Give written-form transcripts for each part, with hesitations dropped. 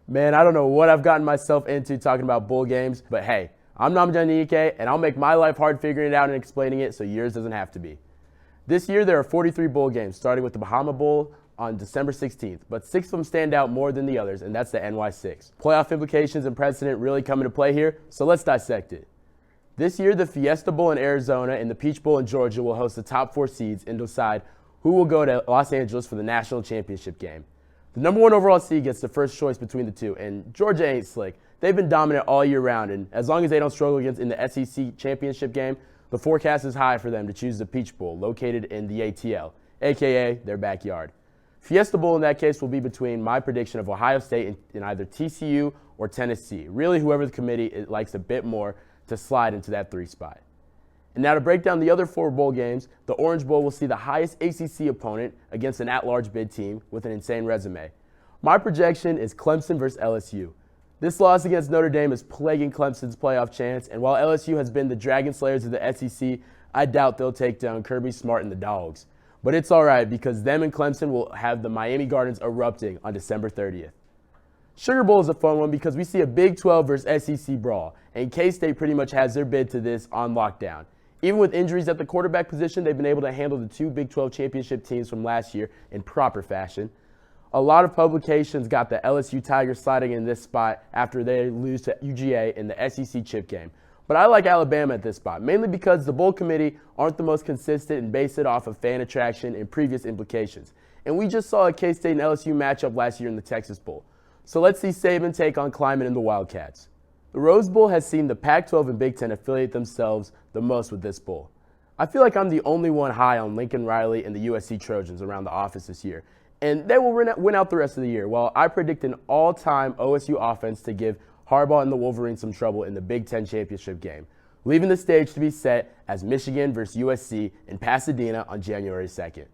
Man, I don't know what I've gotten myself into talking about bowl games, but hey, I'm NNAMDIS, and I'll make my life hard figuring it out and explaining it so yours doesn't have to be. This year, there are 43 bowl games, starting with the Bahama Bowl on December 16th, but 6 of them stand out more than the others, and that's the NY6. Playoff implications and precedent really come into play here, so let's dissect it. This year, the Fiesta Bowl in Arizona and the Peach Bowl in Georgia will host the top 4 seeds and decide who will go to Los Angeles for the national championship game. The number 1 overall seed gets the first choice between the two, and Georgia ain't slick. They've been dominant all year round, and as long as they don't struggle against in the SEC championship game, the forecast is high for them to choose the Peach Bowl, located in the ATL, aka their backyard. Fiesta Bowl in that case will be between my prediction of Ohio State and either TCU or Tennessee. Really, whoever the committee likes a bit more to slide into that 3 spot. And now to break down the other 4 bowl games, the Orange Bowl will see the highest ACC opponent against an at-large bid team with an insane resume. My projection is Clemson versus LSU. This loss against Notre Dame is plaguing Clemson's playoff chance, and while LSU has been the Dragon Slayers of the SEC, I doubt they'll take down Kirby Smart and the Dogs. But it's alright because them and Clemson will have the Miami Gardens erupting on December 30th. Sugar Bowl is a fun one because we see a Big 12 versus SEC brawl, and K-State pretty much has their bid to this on lockdown. Even with injuries at the quarterback position, they've been able to handle the 2 Big 12 championship teams from last year in proper fashion. A lot of publications got the LSU Tigers sliding in this spot after they lose to UGA in the SEC chip game. But I like Alabama at this spot, mainly because the bowl committee aren't the most consistent and base it off of fan attraction and previous implications. And we just saw a K-State and LSU matchup last year in the Texas Bowl. So let's see Saban take on Kleiman and the Wildcats. The Rose Bowl has seen the Pac-12 and Big Ten affiliate themselves the most with this bowl. I feel like I'm the only one high on Lincoln Riley and the USC Trojans around the office this year, and they will win out the rest of the year, while I predict an all-time OSU offense to give Harbaugh and the Wolverines some trouble in the Big Ten championship game, leaving the stage to be set as Michigan versus USC in Pasadena on January 2nd.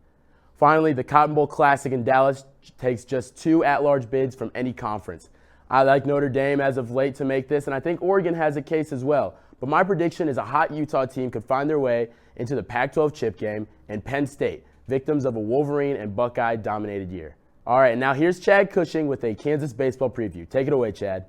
Finally, the Cotton Bowl Classic in Dallas takes just 2 at-large bids from any conference. I like Notre Dame as of late to make this, and I think Oregon has a case as well. But my prediction is a hot Utah team could find their way into the Pac-12 chip game, and Penn State, victims of a Wolverine and Buckeye-dominated year. All right, now here's Chad Cushing with a Kansas baseball preview. Take it away, Chad.